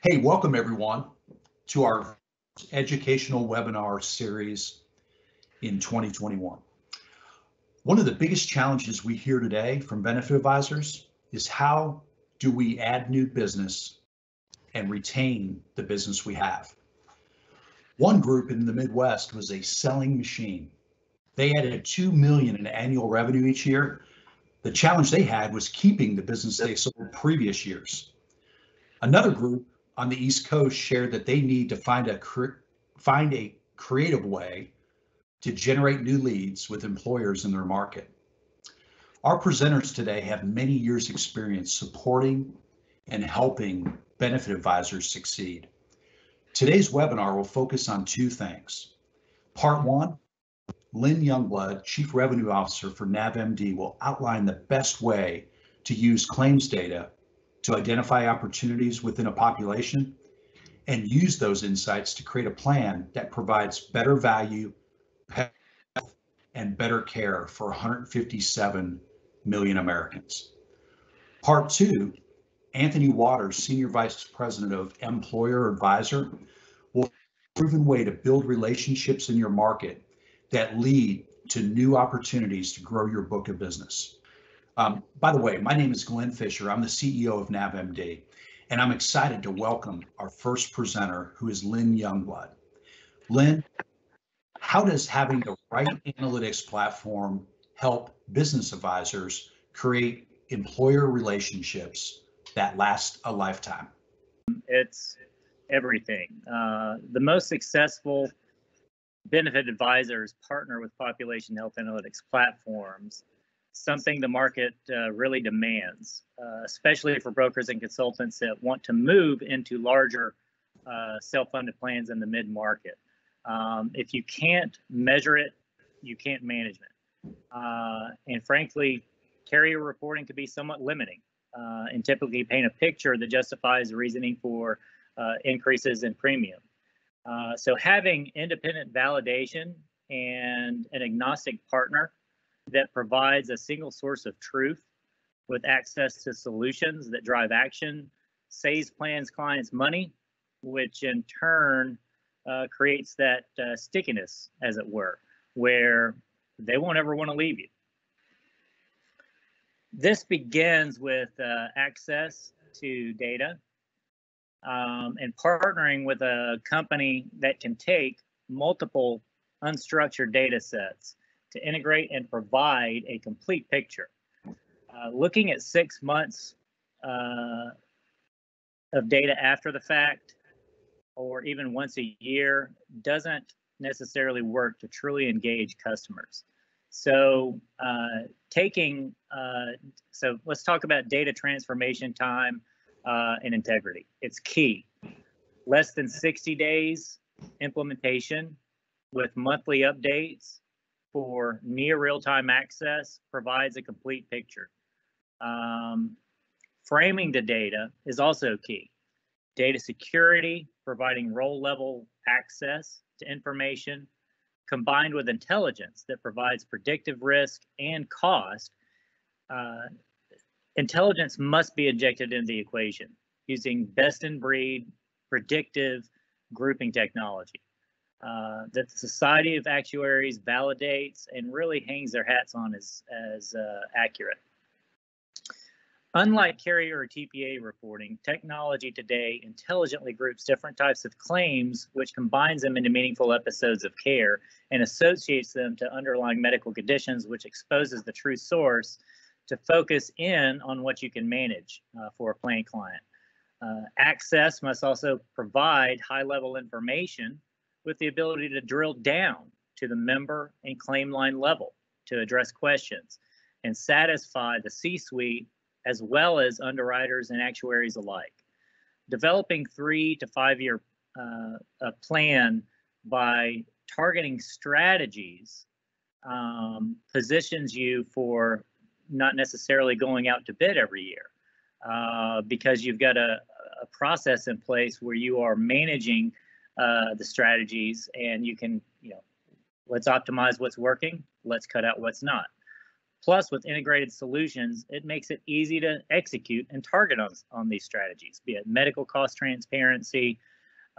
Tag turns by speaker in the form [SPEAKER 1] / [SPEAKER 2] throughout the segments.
[SPEAKER 1] Hey, welcome everyone to our educational webinar series in 2021. One of the biggest challenges we hear today from benefit advisors is how do we add new business and retain the business we have? One group in the Midwest was a selling machine. They added $2 million in annual revenue each year. The challenge they had was keeping the business they sold previous years. Another group on the East Coast shared that they need to find a creative way to generate new leads with employers in their market. Our presenters today have many years experience supporting and helping benefit advisors succeed. Today's webinar will focus on two things. Part one, Lynn Youngblood, Chief Revenue Officer for NavMD, will outline the best way to use claims data to identify opportunities within a population and use those insights to create a plan that provides better value and better care for 157 million Americans. Part two, Anthony Waters, Senior Vice President of Mployer Advisor, will a proven way to build relationships in your market that lead to new opportunities to grow your book of business. By the way, my name is Glenn Fisher. I'm the CEO of NavMD, and I'm excited to welcome our first presenter, who is Lynn Youngblood. Lynn, how does having the right analytics platform help business advisors create employer relationships that last a lifetime?
[SPEAKER 2] It's everything. The most successful benefit advisors partner with population health analytics platforms, something the market really demands, especially for brokers and consultants that want to move into larger self-funded plans in the mid-market. If you can't measure it, you can't manage it. And frankly, carrier reporting could be somewhat limiting and typically paint a picture that justifies the reasoning for increases in premium. So having independent validation and an agnostic partner that provides a single source of truth with access to solutions that drive action saves plans clients money, which in turn creates that stickiness, as it were, where they won't ever want to leave you. This begins with access to data and partnering with a company that can take multiple unstructured data sets to integrate and provide a complete picture. Looking at 6 months of data after the fact, or even once a year, doesn't necessarily work to truly engage customers. So so let's talk about data transformation time and integrity. It's key. Less than 60 days implementation with monthly updates for near real-time access provides a complete picture. Framing the data is also key. Data security, providing role-level access to information, combined with intelligence that provides predictive risk and cost. Intelligence must be injected into the equation using best-in-breed predictive grouping technology that the Society of Actuaries validates and really hangs their hats on as accurate. Unlike carrier or TPA reporting, technology today intelligently groups different types of claims, which combines them into meaningful episodes of care and associates them to underlying medical conditions, which exposes the true source to focus in on what you can manage for a plan client. Access must also provide high-level information with the ability to drill down to the member and claim line level to address questions and satisfy the C-suite as well as underwriters and actuaries alike. Developing 3 to 5 year plan by targeting strategies positions you for not necessarily going out to bid every year because you've got a process in place where you are managing the strategies and you can, let's optimize what's working, let's cut out what's not. Plus, with integrated solutions, it makes it easy to execute and target on these strategies, be it medical cost transparency,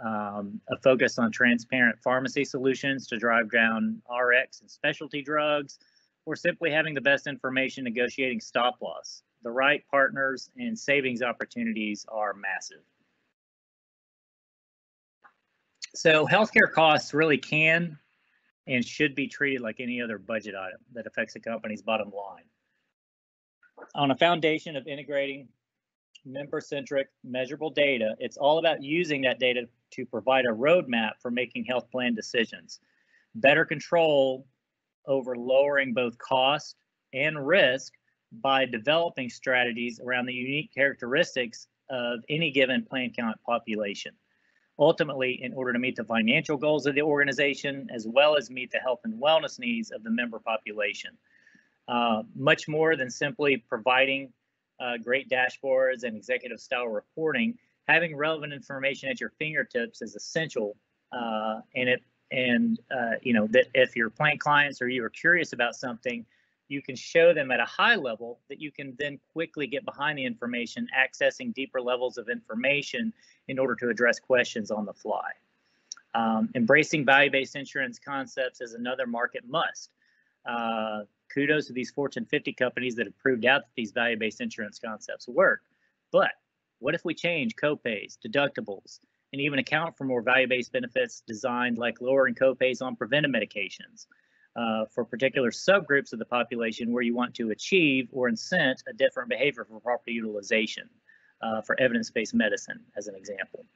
[SPEAKER 2] a focus on transparent pharmacy solutions to drive down RX and specialty drugs, or simply having the best information negotiating stop loss. The right partners and savings opportunities are massive. So healthcare costs really can and should be treated like any other budget item that affects a company's bottom line. On a foundation of integrating member-centric measurable data, it's all about using that data to provide a roadmap for making health plan decisions. Better control over lowering both cost and risk by developing strategies around the unique characteristics of any given plan count population. Ultimately, in order to meet the financial goals of the organization, as well as meet the health and wellness needs of the member population. Much more than simply providing great dashboards and executive style reporting, having relevant information at your fingertips is essential. You know, that if your plan clients or you are curious about something, you can show them at a high level that you can then quickly get behind the information, accessing deeper levels of information in order to address questions on the fly. Embracing value-based insurance concepts is another market must. Kudos to these Fortune 50 companies that have proved out that these value-based insurance concepts work. But what if we change copays, deductibles, and even account for more value-based benefits designed like lowering copays on preventive medications for particular subgroups of the population where you want to achieve or incent a different behavior for proper utilization for evidence-based medicine, as an example.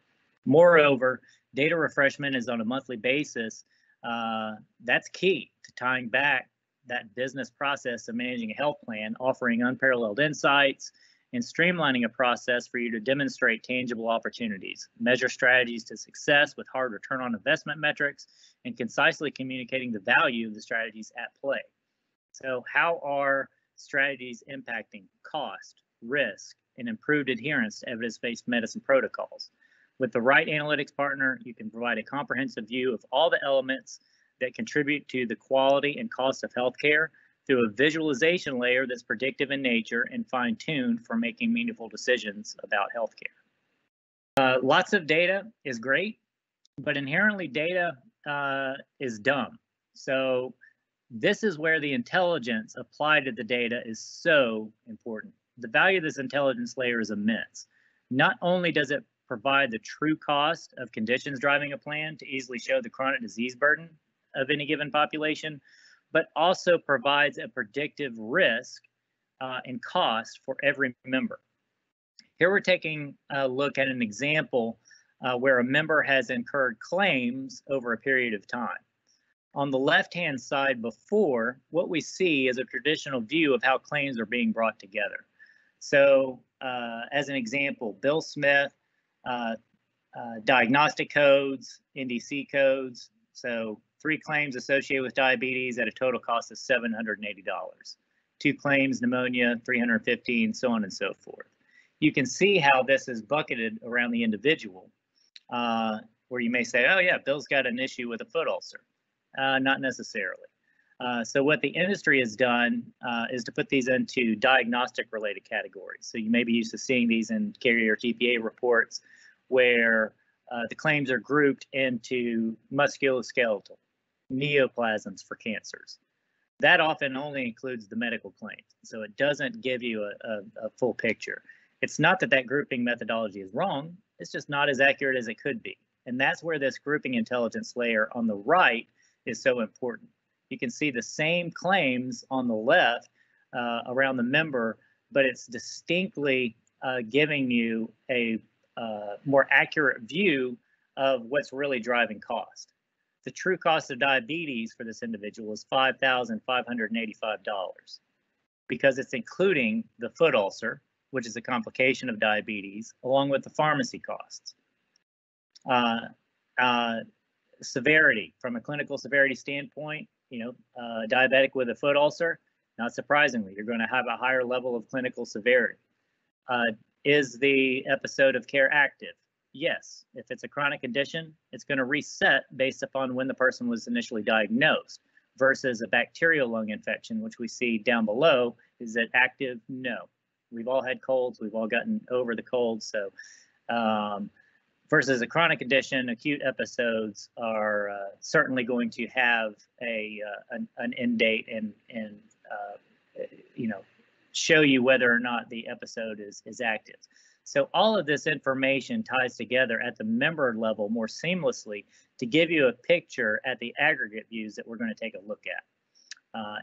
[SPEAKER 2] Moreover, data refreshment is on a monthly basis. That's key to tying back that business process of managing a health plan, offering unparalleled insights, and streamlining a process for you to demonstrate tangible opportunities, measure strategies to success with hard return on investment metrics, and concisely communicating the value of the strategies at play. So how are strategies impacting cost, risk, and improved adherence to evidence-based medicine protocols? With the right analytics partner, you can provide a comprehensive view of all the elements that contribute to the quality and cost of healthcare through a visualization layer that's predictive in nature and fine-tuned for making meaningful decisions about healthcare. Lots of data is great, but inherently data is dumb. So this is where the intelligence applied to the data is so important. The value of this intelligence layer is immense. Not only does it provide the true cost of conditions driving a plan to easily show the chronic disease burden of any given population, but also provides a predictive risk and cost for every member. Here we're taking a look at an example where a member has incurred claims over a period of time. On the left-hand side before, what we see is a traditional view of how claims are being brought together. So as an example, Bill Smith, diagnostic codes, NDC codes, so 3 claims associated with diabetes at a total cost of $780. 2 claims, pneumonia, $315, so on and so forth. You can see how this is bucketed around the individual, where you may say, oh yeah, Bill's got an issue with a foot ulcer. Not necessarily. So what the industry has done is to put these into diagnostic related categories. So you may be used to seeing these in carrier TPA reports where the claims are grouped into musculoskeletal, neoplasms for cancers. That often only includes the medical claims, so it doesn't give you a full picture. It's not that that grouping methodology is wrong, it's just not as accurate as it could be. And that's where this grouping intelligence layer on the right is so important. You can see the same claims on the left around the member, but it's distinctly giving you a more accurate view of what's really driving cost. The true cost of diabetes for this individual is $5,585 because it's including the foot ulcer, which is a complication of diabetes, along with the pharmacy costs. Severity, from a clinical severity standpoint, diabetic with a foot ulcer, not surprisingly, you're going to have a higher level of clinical severity. Is the episode of care active? Yes. If it's a chronic condition, it's going to reset based upon when the person was initially diagnosed versus a bacterial lung infection, which we see down below. Is it active? No. We've all had colds. We've all gotten over the cold. So versus a chronic condition, acute episodes are certainly going to have an end date and show you whether or not the episode is active. So all of this information ties together at the member level more seamlessly to give you a picture at the aggregate views that we're going to take a look at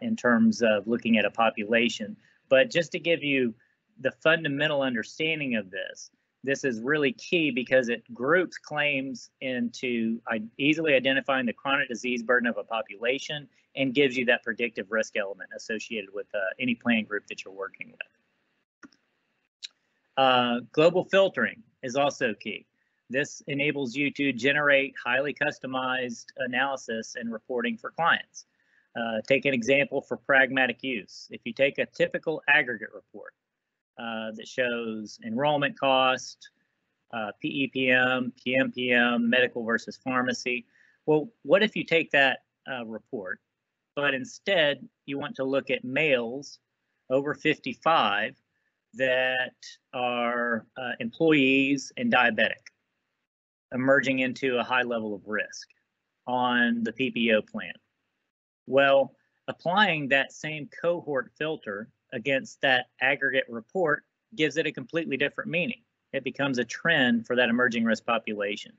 [SPEAKER 2] in terms of looking at a population. But just to give you the fundamental understanding of this, this is really key because it groups claims into easily identifying the chronic disease burden of a population and gives you that predictive risk element associated with any plan group that you're working with. Global filtering is also key. This enables you to generate highly customized analysis and reporting for clients. Take an example for pragmatic use. If you take a typical aggregate report that shows enrollment cost, PEPM, PMPM, medical versus pharmacy. Well, what if you take that report, but instead you want to look at males over 55 that are employees and diabetic, emerging into a high level of risk on the PPO plan? Well, applying that same cohort filter against that aggregate report gives it a completely different meaning. It becomes a trend for that emerging risk population.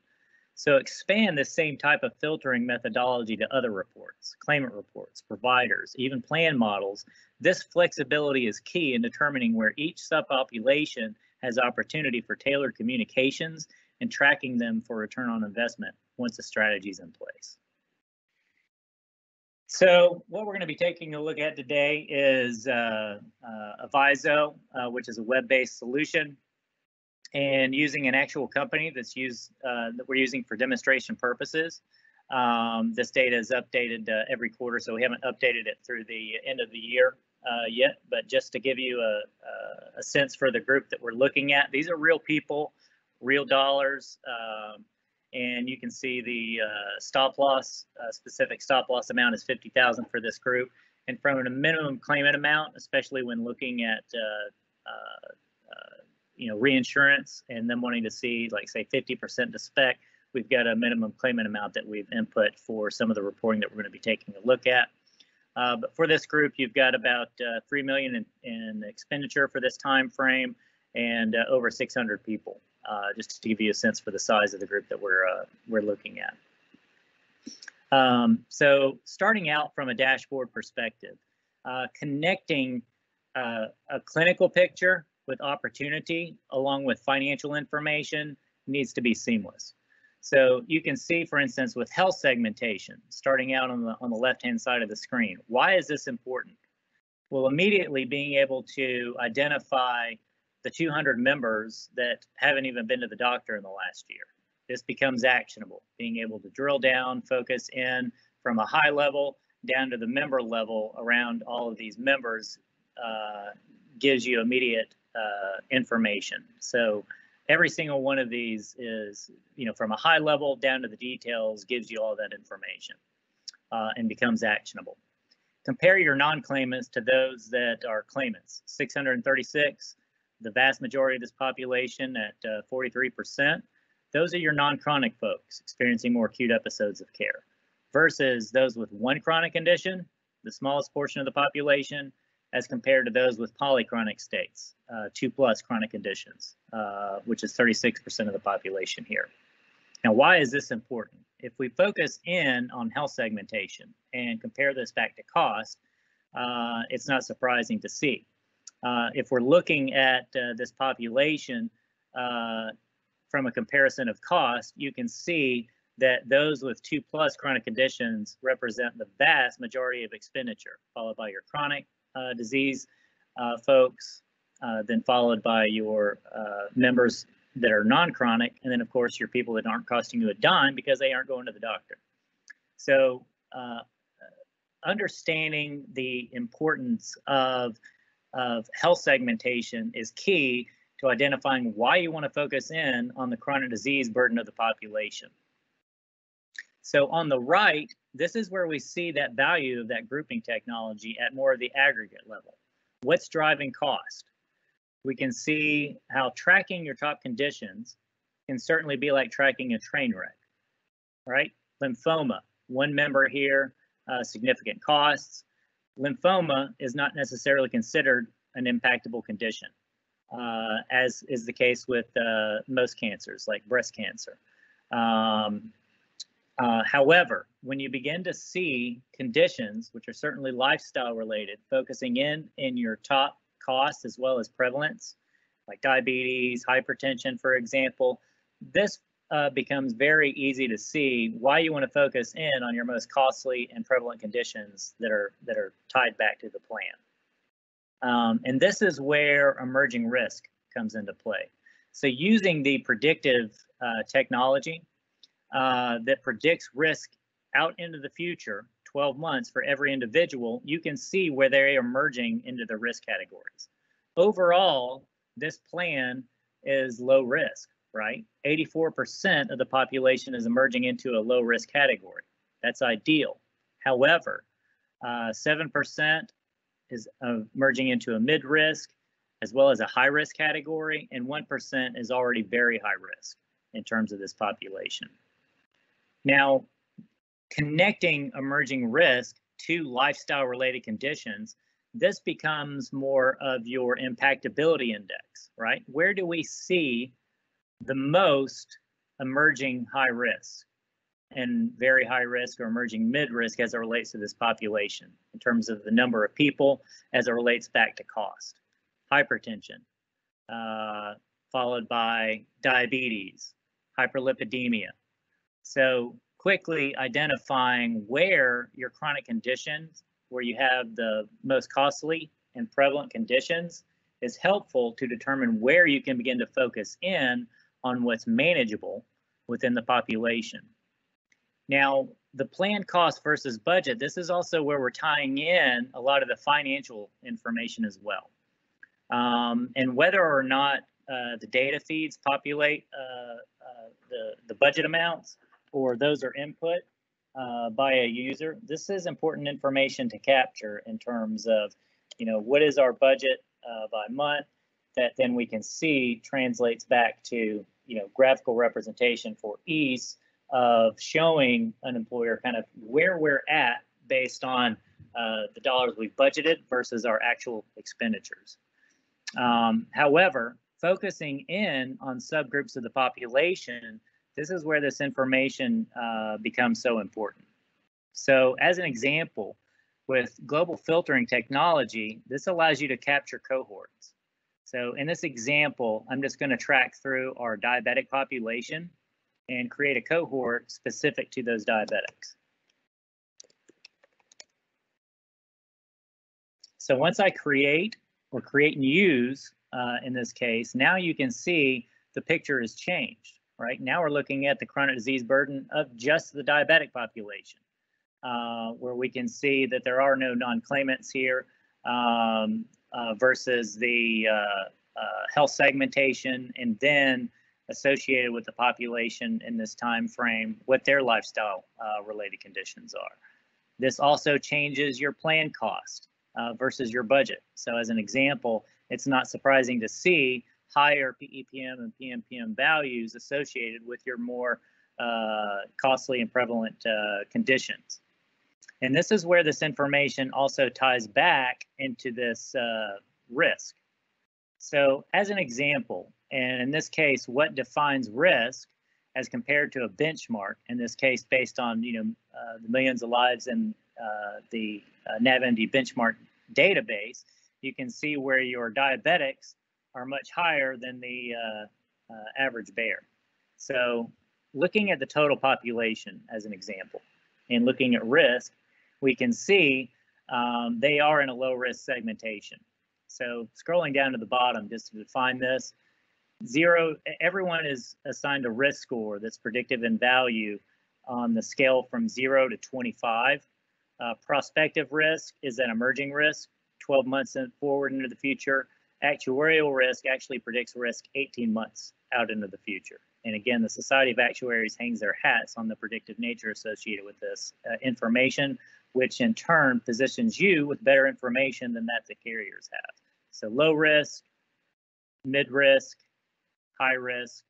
[SPEAKER 2] So expand this same type of filtering methodology to other reports, claimant reports, providers, even plan models. This flexibility is key in determining where each subpopulation has opportunity for tailored communications and tracking them for return on investment once the strategy is in place. So what we're going to be taking a look at today is Aviso, which is a web-based solution, and using an actual company that's that we're using for demonstration purposes. This data is updated every quarter, so we haven't updated it through the end of the year yet. But just to give you a sense for the group that we're looking at, these are real people, real dollars. And you can see the stop loss, specific stop loss amount is 50,000 for this group. And from a minimum claimant amount, especially when looking at reinsurance and them wanting to see, like, say, 50% to spec, we've got a minimum claimant amount that we've input for some of the reporting that we're going to be taking a look at. But for this group, you've got about $3 million in expenditure for this time frame and over 600 people. Just to give you a sense for the size of the group that we're looking at. So starting out from a dashboard perspective, connecting a clinical picture with opportunity along with financial information needs to be seamless. So you can see, for instance, with health segmentation, starting out on the left-hand side of the screen. Why is this important? Well, immediately being able to identify the 200 members that haven't even been to the doctor in the last year. This becomes actionable. Being able to drill down, focus in from a high level down to the member level around all of these members gives you immediate information. So every single one of these is, from a high level down to the details, gives you all that information and becomes actionable. Compare your non-claimants to those that are claimants. 636. The vast majority of this population at 43%, those are your non-chronic folks experiencing more acute episodes of care, versus those with one chronic condition, the smallest portion of the population, as compared to those with polychronic states, 2+ chronic conditions, which is 36% of the population here. Now, why is this important? If we focus in on health segmentation and compare this back to cost, it's not surprising to see. If we're looking at this population from a comparison of cost, you can see that those with 2+ chronic conditions represent the vast majority of expenditure, followed by your chronic disease folks, then followed by your members that are non-chronic, and then of course your people that aren't costing you a dime because they aren't going to the doctor. So understanding the importance of health segmentation is key to identifying why you want to focus in on the chronic disease burden of the population. So on the right, this is where we see that value of that grouping technology at more of the aggregate level. What's driving cost? We can see how tracking your top conditions can certainly be like tracking a train wreck, right? Lymphoma, one member here, significant costs. Lymphoma is not necessarily considered an impactable condition, as is the case with most cancers, like breast cancer. However, when you begin to see conditions, which are certainly lifestyle related, focusing in your top costs as well as prevalence, like diabetes, hypertension, for example, this becomes very easy to see why you want to focus in on your most costly and prevalent conditions that are tied back to the plan. And this is where emerging risk comes into play. So using the predictive technology that predicts risk out into the future, 12 months for every individual, you can see where they are merging into the risk categories. Overall, this plan is low risk, right? 84% of the population is emerging into a low risk category. That's ideal. However, 7% is merging into a mid risk as well as a high risk category, and 1% is already very high risk in terms of this population. Now, connecting emerging risk to lifestyle related conditions, this becomes more of your impactability index, right? Where do we see the most emerging high risk and very high risk or emerging mid risk as it relates to this population in terms of the number of people as it relates back to cost? Hypertension, followed by diabetes, hyperlipidemia. So quickly identifying where your chronic conditions, where you have the most costly and prevalent conditions, is helpful to determine where you can begin to focus in on what's manageable within the population. Now, the planned cost versus budget, this is also where we're tying in a lot of the financial information as well. And whether or not the data feeds populate the budget amounts, or those are input by a user, this is important information to capture in terms of, what is our budget by month, that then we can see translates back to, graphical representation for ease of showing an employer kind of where we're at based on the dollars we've budgeted versus our actual expenditures. However, focusing in on subgroups of the population, this is where this information becomes so important. So as an example, with global filtering technology, this allows you to capture cohorts. So in this example, I'm just going to track through our diabetic population and create a cohort specific to those diabetics. So once I create and use, in this case, now you can see the picture has changed. Right now we're looking at the chronic disease burden of just the diabetic population, where we can see that there are no non-claimants here versus the health segmentation, and then associated with the population in this time frame, what their lifestyle related conditions are. This also changes your plan cost versus your budget. So as an example, it's not surprising to see higher PEPM and PMPM values associated with your more costly and prevalent conditions. And this is where this information also ties back into this risk. So as an example, and in this case, what defines risk as compared to a benchmark, in this case based on the millions of lives in the NavMD benchmark database, you can see where your diabetics are much higher than the average bear. So looking at the total population as an example and looking at risk, we can see they are in a low risk segmentation. So scrolling down to the bottom just to define this, everyone is assigned a risk score that's predictive in value on the scale from 0 to 25. Prospective risk is an emerging risk, 12 months forward into the future. Actuarial risk actually predicts risk 18 months out into the future And again, the Society of Actuaries hangs their hats on the predictive nature associated with this information, which in turn positions you with better information than that the carriers have. So low risk, mid risk, high risk,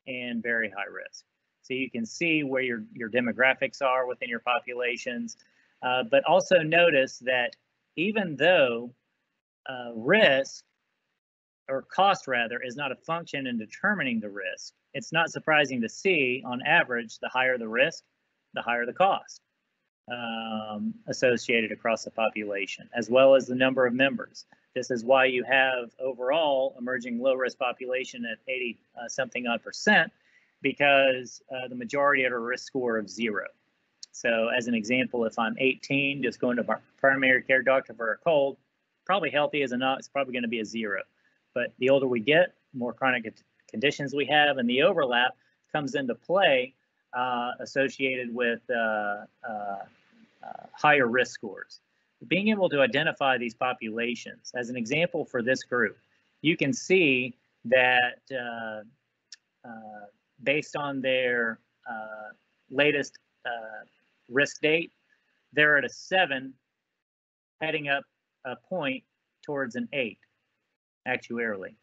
[SPEAKER 2] and very high risk. So you can see where your demographics are within your populations, but also notice that even though risk, or cost rather, is not a function in determining the risk, it's not surprising to see, on average, the higher the risk, the higher the cost associated across the population, as well as the number of members. This is why you have overall emerging low-risk population at 80-something odd %, because the majority at a risk score of 0. So as an example, if I'm 18, just going to my primary care doctor for a cold, probably healthy as a nut, it's probably going to be a 0. But the older we get, more chronic conditions we have, and the overlap comes into play associated with higher risk scores. Being able to identify these populations, as an example for this group, you can see that based on their latest risk date, they're at a 7, heading up a point towards an 8 actuarially.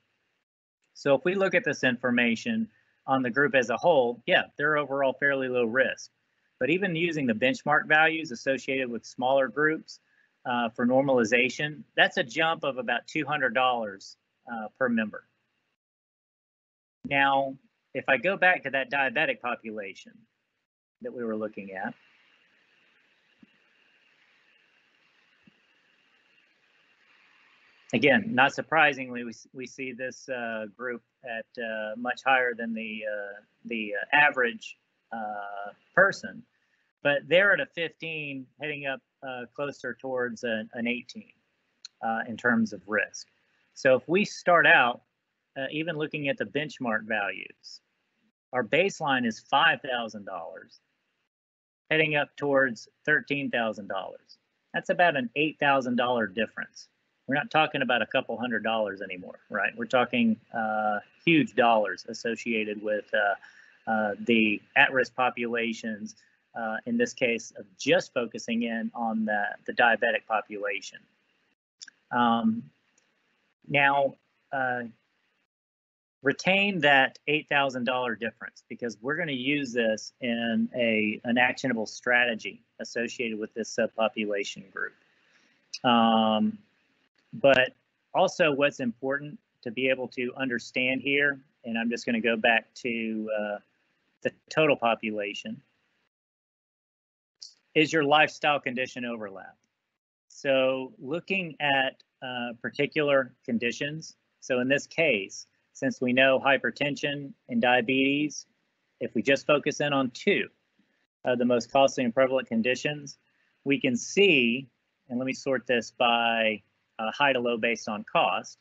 [SPEAKER 2] So if we look at this information on the group as a whole, yeah, they're overall fairly low risk. But even using the benchmark values associated with smaller groups for normalization, that's a jump of about $200 per member. Now, if I go back to that diabetic population that we were looking at, again, not surprisingly, we see this group at much higher than the average person, but they're at a 15, heading up closer towards an 18 in terms of risk. So if we start out, even looking at the benchmark values, our baseline is $5,000, heading up towards $13,000. That's about an $8,000 difference. We're not talking about a couple $100 anymore, right? We're talking huge dollars associated with the at-risk populations, in this case of just focusing in on the diabetic population. Now, retain that $8,000 difference, because we're going to use this in an actionable strategy associated with this subpopulation group. But also what's important to be able to understand here, and I'm just going to go back to the total population, is your lifestyle condition overlap. So looking at particular conditions, so in this case, since we know hypertension and diabetes, if we just focus in on 2 of the most costly and prevalent conditions, we can see, and let me sort this by high to low based on cost,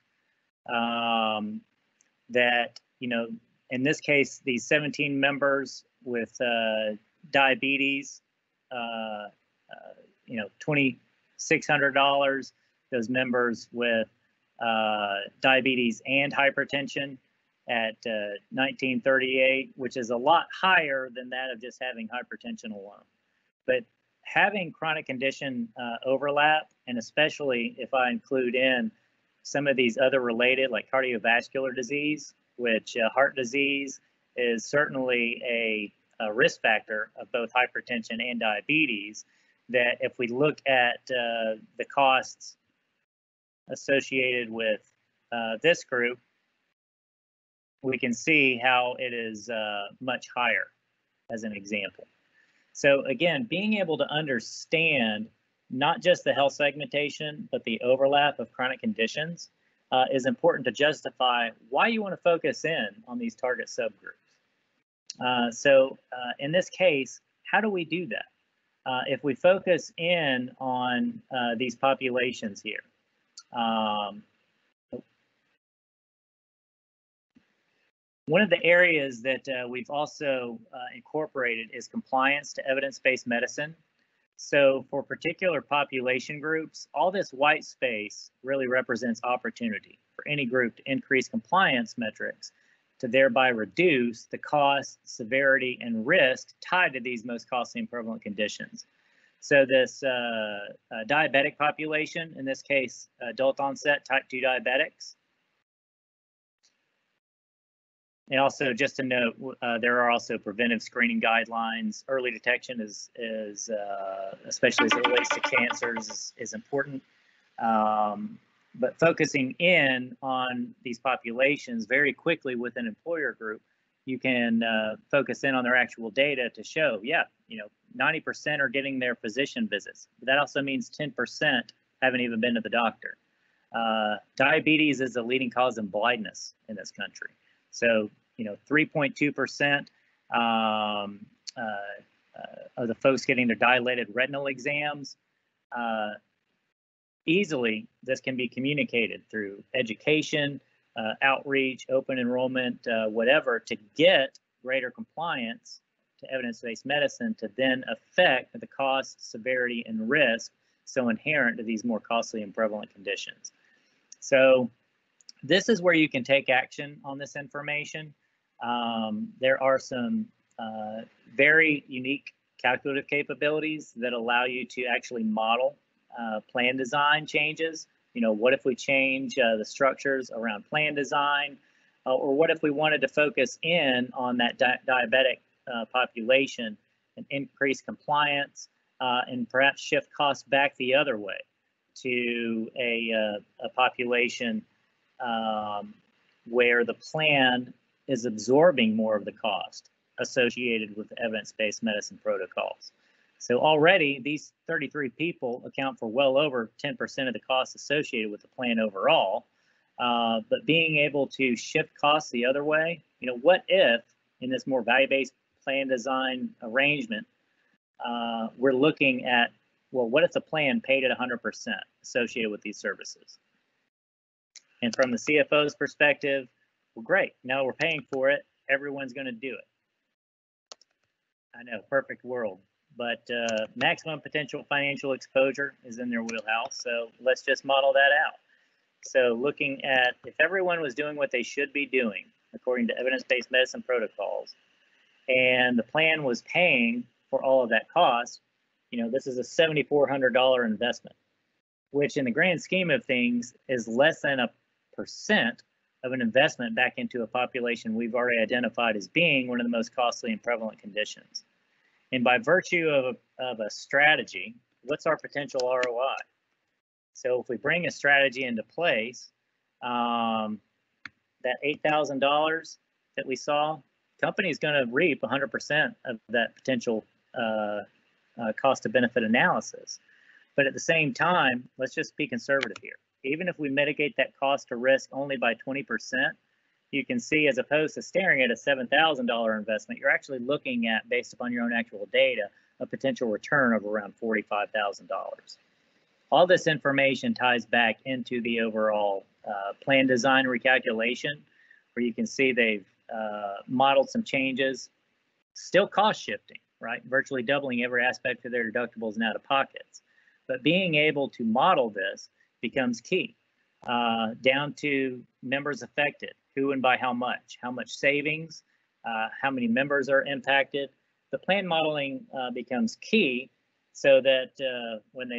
[SPEAKER 2] that, in this case, these 17 members with diabetes, $2,600, those members with diabetes and hypertension at $1,938, which is a lot higher than that of just having hypertension alone. But having chronic condition overlap, and especially if I include in some of these other related, like cardiovascular disease, which heart disease is certainly a risk factor of both hypertension and diabetes, that if we look at the costs associated with this group, we can see how it is much higher, as an example. So again, being able to understand not just the health segmentation, but the overlap of chronic conditions is important to justify why you want to focus in on these target subgroups. So in this case, how do we do that? If we focus in on these populations here, one of the areas that we've also incorporated is compliance to evidence-based medicine. So for particular population groups, all this white space really represents opportunity for any group to increase compliance metrics to thereby reduce the cost, severity, and risk tied to these most costly and prevalent conditions. So this diabetic population, in this case, adult onset type 2 diabetics. And also, just to note, there are also preventive screening guidelines. Early detection is especially as it relates to cancers, is important. But focusing in on these populations very quickly with an employer group, you can focus in on their actual data to show, yeah, 90% are getting their physician visits. But that also means 10% haven't even been to the doctor. Diabetes is the leading cause of blindness in this country. So, 3.2% of the folks getting their dilated retinal exams, easily this can be communicated through education, outreach, open enrollment, whatever, to get greater compliance to evidence-based medicine to then affect the cost, severity, and risk so inherent to these more costly and prevalent conditions. So this is where you can take action on this information. There are some very unique calculative capabilities that allow you to actually model plan design changes. What if we change the structures around plan design? Or what if we wanted to focus in on that diabetic population and increase compliance and perhaps shift costs back the other way to a population where the plan is absorbing more of the cost associated with evidence-based medicine protocols. So already these 33 people account for well over 10% of the costs associated with the plan overall. But being able to shift costs the other way, what if in this more value-based plan design arrangement, we're looking at, well, what if the plan paid at 100% associated with these services? And from the CFO's perspective, well, great. No, we're paying for it. Everyone's going to do it. I know, perfect world. But maximum potential financial exposure is in their wheelhouse. So let's just model that out. So looking at if everyone was doing what they should be doing, according to evidence-based medicine protocols, and the plan was paying for all of that cost, this is a $7,400 investment, which in the grand scheme of things is less than 1% of an investment back into a population we've already identified as being one of the most costly and prevalent conditions. And by virtue of a strategy, what's our potential ROI? So if we bring a strategy into place, that $8,000 that we saw, company is going to reap 100% of that potential cost to benefit analysis. But at the same time, let's just be conservative here. Even if we mitigate that cost to risk only by 20%, you can see as opposed to staring at a $7,000 investment, you're actually looking at, based upon your own actual data, a potential return of around $45,000. All this information ties back into the overall plan design recalculation, where you can see they've modeled some changes, still cost shifting, right? Virtually doubling every aspect of their deductibles and out-of-pockets. But being able to model this becomes key, down to members affected, who and by how much savings, how many members are impacted. The plan modeling becomes key, so that when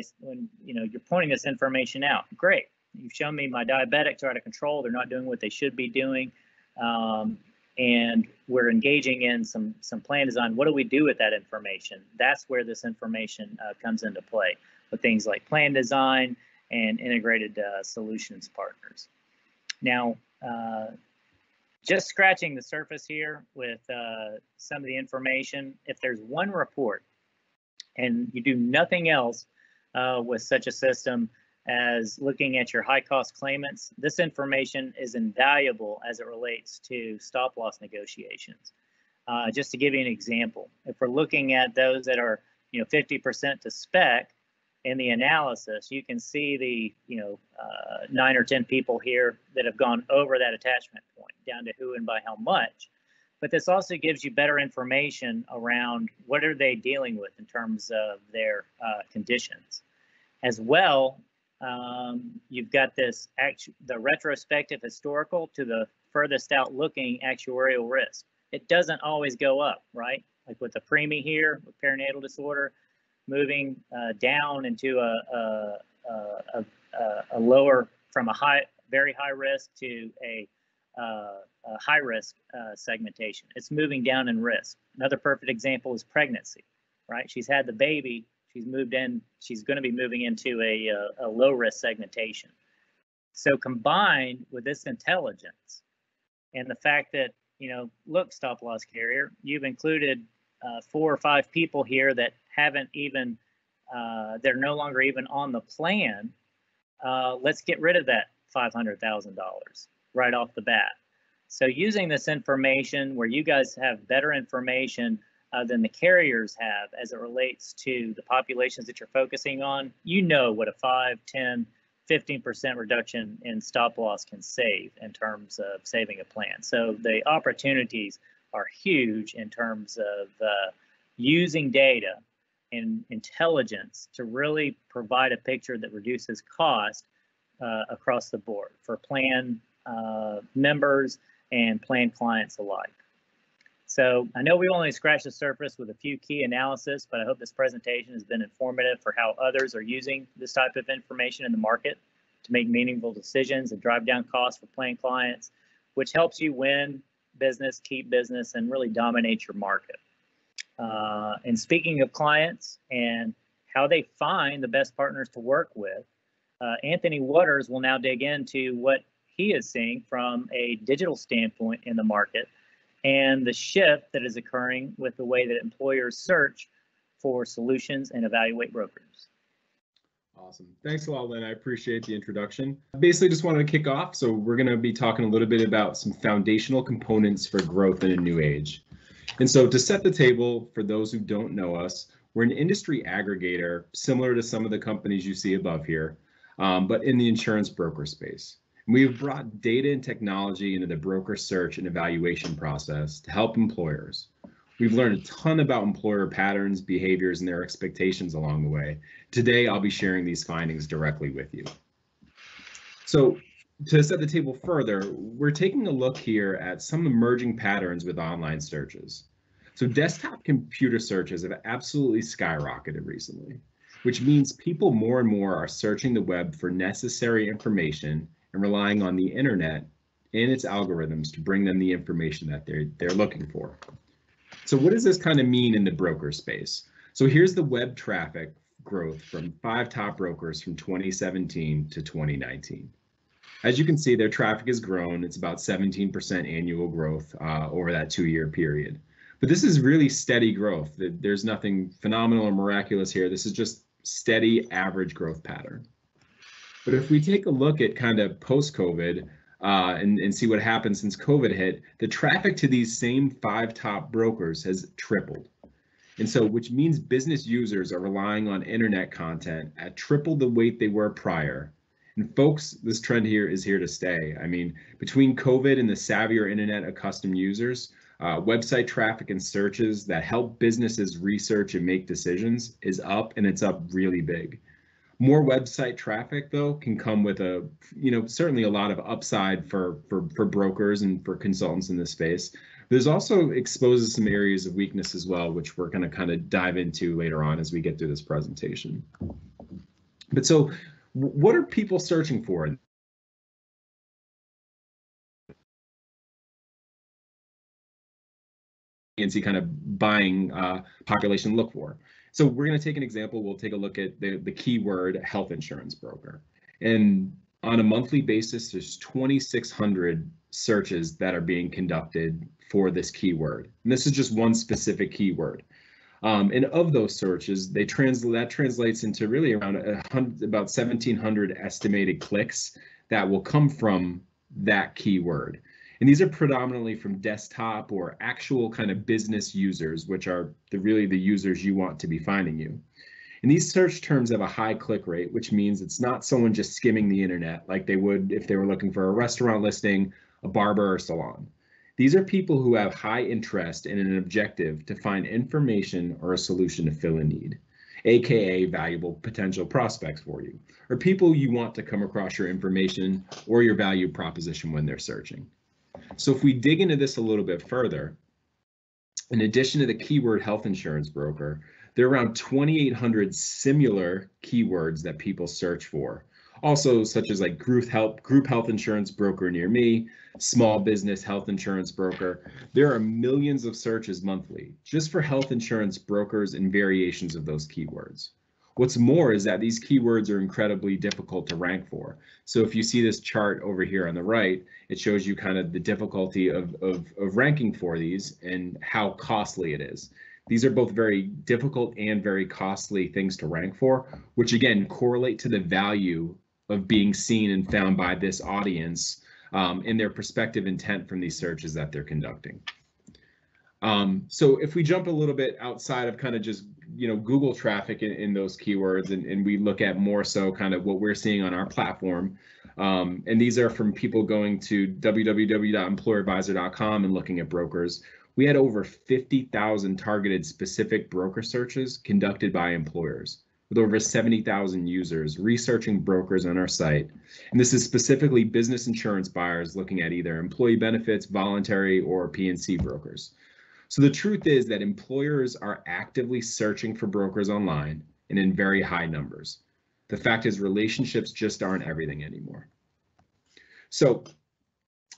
[SPEAKER 2] you're pointing this information out, great, you've shown me my diabetics are out of control, they're not doing what they should be doing, and we're engaging in some plan design. What do we do with that information? That's where this information comes into play, with things like plan design and integrated solutions partners. Now, just scratching the surface here with some of the information, if there's one report and you do nothing else with such a system as looking at your high cost claimants, this information is invaluable as it relates to stop loss negotiations. Just to give you an example, if we're looking at those that are 50% to spec in the analysis, you can see the 9 or 10 people here that have gone over that attachment point, down to who and by how much. But this also gives you better information around what are they dealing with in terms of their conditions. As well, you've got this the retrospective historical to the furthest out looking actuarial risk. It doesn't always go up, right? Like with the preemie here, with perinatal disorder, moving down into a lower, from a very high risk to a high risk segmentation. It's moving down in risk. Another perfect example is pregnancy, right? She's had the baby, she's moved in, she's going to be moving into a low risk segmentation. So combined with this intelligence and the fact that, look, stop loss carrier, you've included 4 or 5 people here that haven't even, they're no longer even on the plan. Let's get rid of that $500,000 right off the bat. So using this information where you guys have better information than the carriers have as it relates to the populations that you're focusing on, what a 5, 10, 15% reduction in stop loss can save in terms of saving a plan. So the opportunities are huge in terms of using data and intelligence to really provide a picture that reduces cost across the board for plan members and plan clients alike. So I know we only scratched the surface with a few key analysis, but I hope this presentation has been informative for how others are using this type of information in the market to make meaningful decisions and drive down costs for plan clients, which helps you win business, keep business, and really dominate your market. And speaking of clients and how they find the best partners to work with, Anthony Waters will now dig into what he is seeing from a digital standpoint in the market and the shift that is occurring with the way that employers search for solutions and evaluate brokers.
[SPEAKER 3] Awesome. Thanks a lot, Lynn. I appreciate the introduction. Basically, just wanted to kick off. So we're going to be talking a little bit about some foundational components for growth in a new age. And so to set the table, for those who don't know us, we're an industry aggregator similar to some of the companies you see above here, but in the insurance broker space. We've brought data and technology into the broker search and evaluation process to help employers. We've learned a ton about employer patterns, behaviors, and their expectations along the way. Today, I'll be sharing these findings directly with you. So to set the table further, we're taking a look here at some emerging patterns with online searches. So desktop computer searches have absolutely skyrocketed recently, which means people more and more are searching the web for necessary information and relying on the internet and its algorithms to bring them the information that they're looking for. So what does this kind of mean in the broker space? So here's the web traffic growth from 5 top brokers from 2017 to 2019. As you can see, their traffic has grown. It's about 17% annual growth over that 2-year period. But this is really steady growth. There's nothing phenomenal or miraculous here. This is just steady average growth pattern. But if we take a look at kind of post-COVID and see what happened since COVID hit, the traffic to these same 5 top brokers has tripled. And so, which means business users are relying on internet content at triple the weight they were prior. And folks, this trend here is here to stay. I mean, between COVID and the savvier internet accustomed users, website traffic and searches that help businesses research and make decisions is up, and it's up really big. More website traffic, though, can come with certainly a lot of upside for brokers and for consultants in this space. There's also exposes some areas of weakness as well, which we're going to kind of dive into later on as we get through this presentation. But so what are people searching for? And see kind of buying population look for. So we're going to take an example. We'll take a look at the keyword health insurance broker. And on a monthly basis, there's 2,600 searches that are being conducted for this keyword. And this is just one specific keyword. And of those searches, that translates into really around about 1,700 estimated clicks that will come from that keyword. And these are predominantly from desktop or actual kind of business users, which are really the users you want to be finding you. And these search terms have a high click rate, which means it's not someone just skimming the internet like they would if they were looking for a restaurant listing, a barber, or salon. These are people who have high interest in an objective to find information or a solution to fill a need, aka valuable potential prospects for you, or people you want to come across your information or your value proposition when they're searching. So if we dig into this a little bit further, in addition to the keyword health insurance broker, there are around 2,800 similar keywords that people search for. Also, such as like group health insurance broker near me, small business health insurance broker. There are millions of searches monthly just for health insurance brokers and variations of those keywords. What's more is that these keywords are incredibly difficult to rank for. So if you see this chart over here on the right, it shows you kind of the difficulty of ranking for these and how costly it is. These are both very difficult and very costly things to rank for, which again correlate to the value of being seen and found by this audience in their prospective intent from these searches that they're conducting. So if we jump a little bit outside of kind of just Google traffic in those keywords, and we look at more so kind of what we're seeing on our platform, and these are from people going to www.employeradvisor.com and looking at brokers. We had over 50,000 targeted specific broker searches conducted by employers, with over 70,000 users researching brokers on our site. And this is specifically business insurance buyers looking at either employee benefits, voluntary, or P&C brokers. So the truth is that employers are actively searching for brokers online and in very high numbers. The fact is relationships just aren't everything anymore. So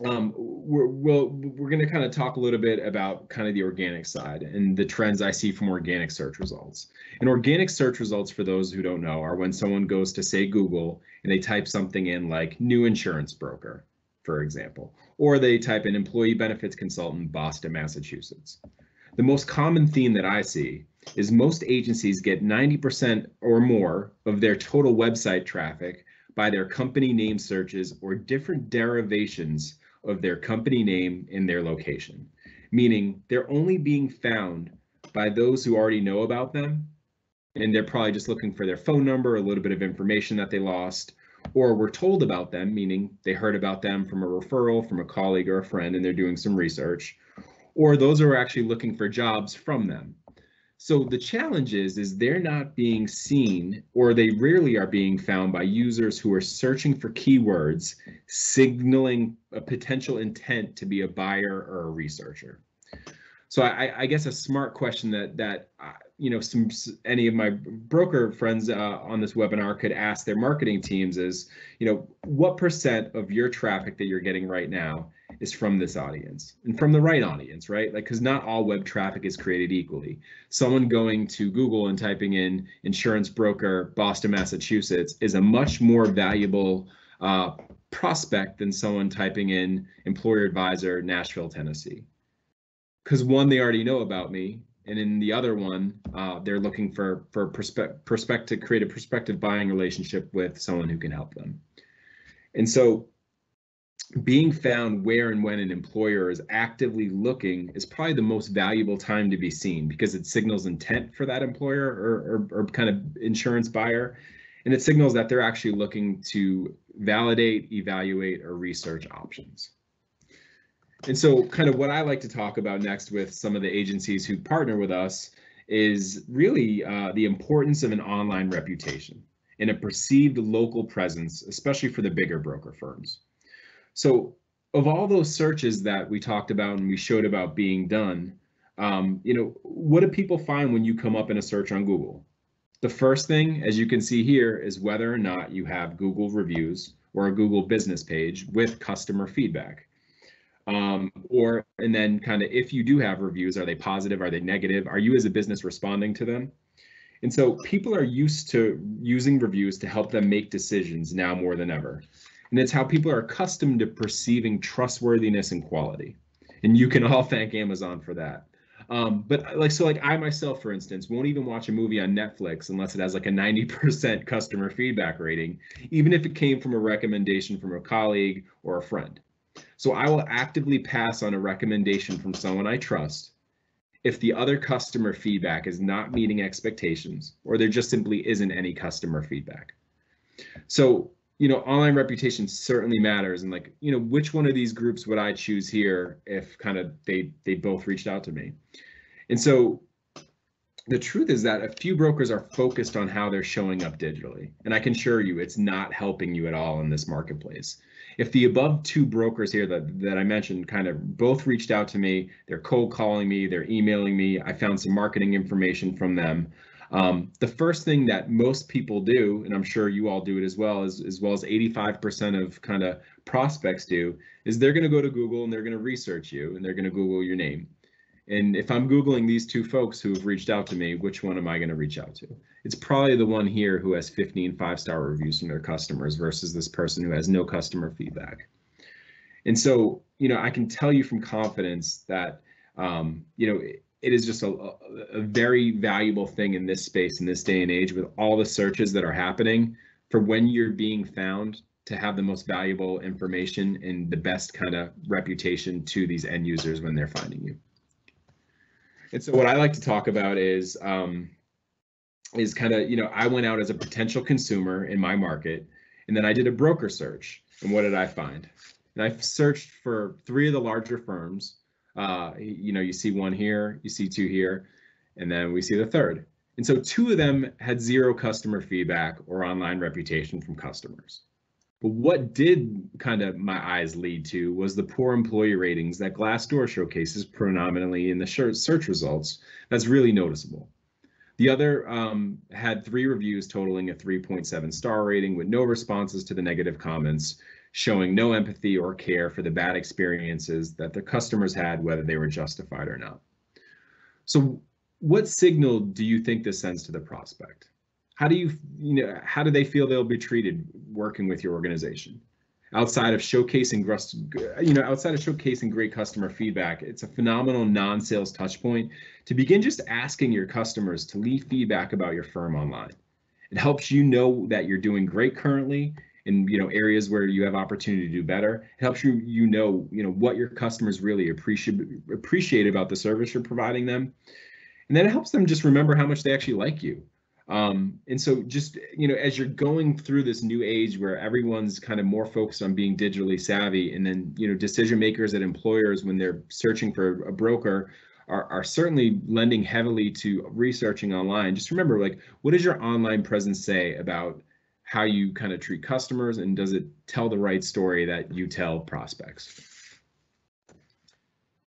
[SPEAKER 3] we're going to kind of talk a little bit about kind of the organic side and the trends I see from organic search results. And organic search results, for those who don't know, are when someone goes to, say, Google and they type something in like new insurance broker, for example, or they type in employee benefits consultant, Boston, Massachusetts. The most common theme that I see is most agencies get 90% or more of their total website traffic by their company name searches or different derivations of their company name in their location, meaning they're only being found by those who already know about them, and they're probably just looking for their phone number, a little bit of information that they lost, or were told about them, meaning they heard about them from a referral from a colleague or a friend and they're doing some research, or those who are actually looking for jobs from them. So the challenge is they're not being seen, or they rarely are being found by users who are searching for keywords, signaling a potential intent to be a buyer or a researcher. So I guess a smart question that any of my broker friends on this webinar could ask their marketing teams is, what % of your traffic that you're getting right now is from this audience, and from the right audience, right? Like, because not all web traffic is created equally. Someone going to Google and typing in insurance broker Boston, Massachusetts is a much more valuable prospect than someone typing in employer advisor Nashville, Tennessee. Because one, they already know about me, and in the other one, they're looking for to create a prospective buying relationship with someone who can help them. And so being found where and when an employer is actively looking is probably the most valuable time to be seen, because it signals intent for that employer or kind of insurance buyer, and it signals that they're actually looking to validate, evaluate, or research options. And so kind of what I like to talk about next with some of the agencies who partner with us is really the importance of an online reputation and a perceived local presence, especially for the bigger broker firms. So of all those searches that we talked about and we showed about being done, what do people find when you come up in a search on Google? The first thing, as you can see here, is whether or not you have Google reviews or a Google business page with customer feedback. And then kind of, if you do have reviews, are they positive? Are they negative? Are you as a business responding to them? And so people are used to using reviews to help them make decisions now more than ever. And it's how people are accustomed to perceiving trustworthiness and quality. And you can all thank Amazon for that. But I myself, for instance, won't even watch a movie on Netflix unless it has like a 90% customer feedback rating, even if it came from a recommendation from a colleague or a friend. So I will actively pass on a recommendation from someone I trust if the other customer feedback is not meeting expectations, or there just simply isn't any customer feedback. So, online reputation certainly matters. And which one of these groups would I choose here if kind of they both reached out to me? And so, the truth is that a few brokers are focused on how they're showing up digitally. And I can assure you it's not helping you at all in this marketplace. If the above two brokers here that I mentioned kind of both reached out to me, they're cold calling me, they're emailing me, I found some marketing information from them. The first thing that most people do, and I'm sure you all do it as well as 85% of kind of prospects do, is they're going to go to Google and they're going to research you and they're going to Google your name. And if I'm Googling these two folks who have reached out to me, which one am I going to reach out to? It's probably the one here who has 15 5-star reviews from their customers versus this person who has no customer feedback. And so, I can tell you from confidence that, it is just a very valuable thing in this space, in this day and age, with all the searches that are happening, for when you're being found, to have the most valuable information and the best kind of reputation to these end users when they're finding you. And so what I like to talk about is kind of, I went out as a potential consumer in my market, and then I did a broker search. And what did I find? And I searched for 3 of the larger firms. You see one here, you see 2 here, and then we see the third. And so 2 of them had 0 customer feedback or online reputation from customers. But what did kind of my eyes lead to was the poor employee ratings that Glassdoor showcases predominantly in the search results. That's really noticeable. The other had 3 reviews totaling a 3.7 star rating with no responses to the negative comments, showing no empathy or care for the bad experiences that their customers had, whether they were justified or not. So what signal do you think this sends to the prospect? How do how do they feel they'll be treated working with your organization? Outside of showcasing great customer feedback, it's a phenomenal non-sales touch point to begin just asking your customers to leave feedback about your firm online. It helps you know that you're doing great currently in areas where you have opportunity to do better. It helps you know what your customers really appreciate about the service you're providing them. And then it helps them just remember how much they actually like you. And so just, as you're going through this new age where everyone's kind of more focused on being digitally savvy, and then, decision makers at employers, when they're searching for a broker, are certainly lending heavily to researching online. Just remember, what does your online presence say about how you kind of treat customers, and does it tell the right story that you tell prospects?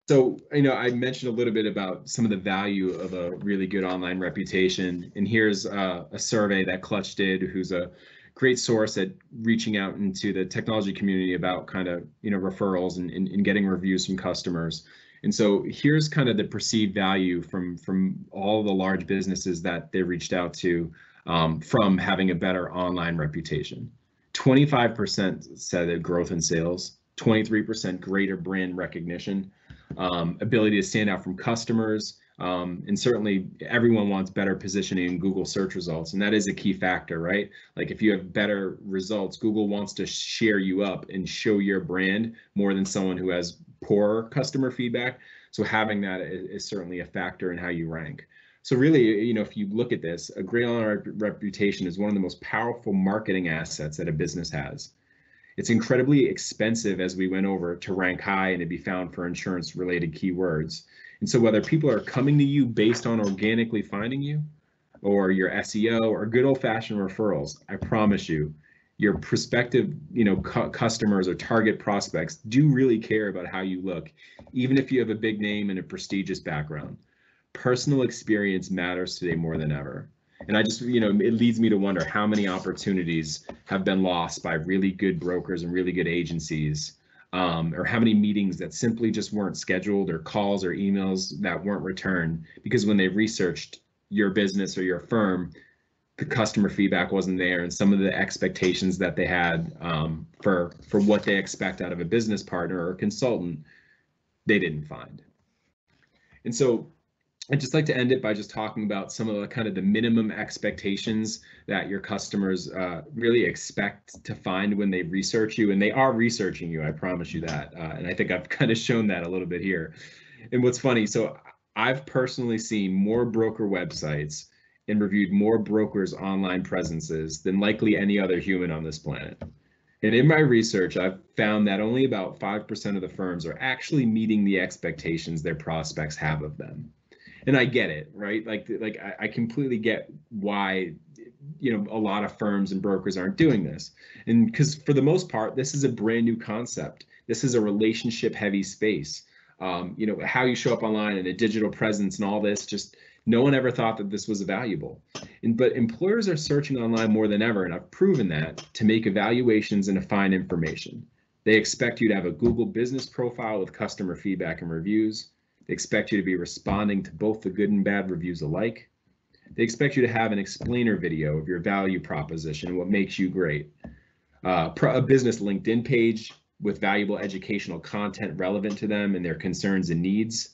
[SPEAKER 3] So, I mentioned a little bit about some of the value of a really good online reputation. And here's a survey that Clutch did, who's a great source at reaching out into the technology community about kind of, referrals and getting reviews from customers. And so here's kind of the perceived value from all the large businesses that they reached out to from having a better online reputation. 25% said that growth in sales, 23% greater brand recognition, ability to stand out from customers, and certainly everyone wants better positioning in Google search results, and that is a key factor, right? If you have better results, Google wants to share you up and show your brand more than someone who has poor customer feedback. So having that is certainly a factor in how you rank. So really, if you look at this, a great online reputation is one of the most powerful marketing assets that a business has. It's incredibly expensive, as we went over, to rank high and to be found for insurance-related keywords. And so whether people are coming to you based on organically finding you, or your SEO, or good old-fashioned referrals, I promise you, your prospective customers or target prospects do really care about how you look, even if you have a big name and a prestigious background. Personal experience matters today more than ever. And I just, it leads me to wonder how many opportunities have been lost by really good brokers and really good agencies, or how many meetings that simply just weren't scheduled, or calls or emails that weren't returned because when they researched your business or your firm, the customer feedback wasn't there, and some of the expectations that they had for what they expect out of a business partner or consultant, they didn't find. And so I'd just like to end it by just talking about some of the kind of the minimum expectations that your customers really expect to find when they research you, and they are researching you, I promise you that. And I think I've kind of shown that a little bit here. And what's funny, so I've personally seen more broker websites and reviewed more brokers' online presences than likely any other human on this planet. And in my research, I've found that only about 5% of the firms are actually meeting the expectations their prospects have of them. And I get it, right? Like I completely get why, you know, a lot of firms and brokers aren't doing this. And because for the most part, this is a brand new concept. This is a relationship heavy space. You know, how you show up online and a digital presence and all this, just no one ever thought that this was valuable. But employers are searching online more than ever, and I've proven that, to make evaluations and to find information. They expect you to have a Google business profile with customer feedback and reviews. They expect you to be responding to both the good and bad reviews alike. They expect you to have an explainer video of your value proposition and what makes you great. A business LinkedIn page with valuable educational content relevant to them and their concerns and needs.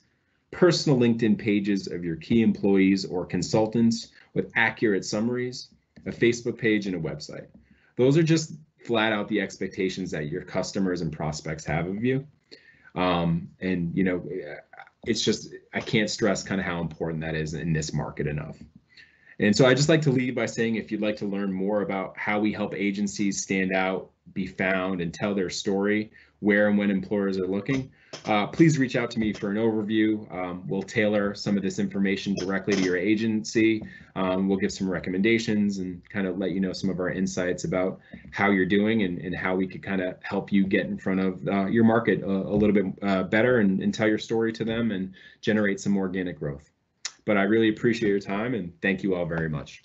[SPEAKER 3] Personal LinkedIn pages of your key employees or consultants with accurate summaries, a Facebook page, and a website. Those are just flat out the expectations that your customers and prospects have of you. And, you know, it's just, I can't stress kind of how important that is in this market enough. And so I just like to leave by saying, if you'd like to learn more about how we help agencies stand out, be found, and tell their story where and when employers are looking, please reach out to me for an overview. We'll tailor some of this information directly to your agency. We'll give some recommendations and kind of let you know some of our insights about how you're doing and how we could kind of help you get in front of your market a little bit better and tell your story to them and generate some organic growth. But I really appreciate your time and thank you all very much.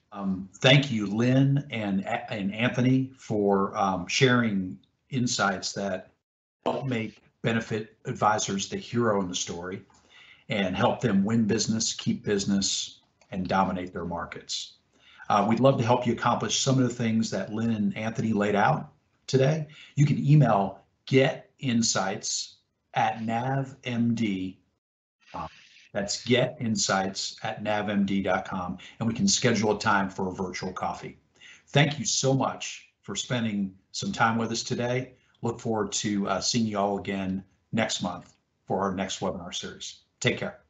[SPEAKER 1] Thank you, Lynn and Anthony, for sharing insights that help make benefit advisors the hero in the story and help them win business, keep business, and dominate their markets. We'd love to help you accomplish some of the things that Lynn and Anthony laid out today. You can email getinsights@navmd. That's getinsights@navmd.com, and we can schedule a time for a virtual coffee. Thank you so much for spending some time with us today. Look forward to seeing you all again next month for our next webinar series. Take care.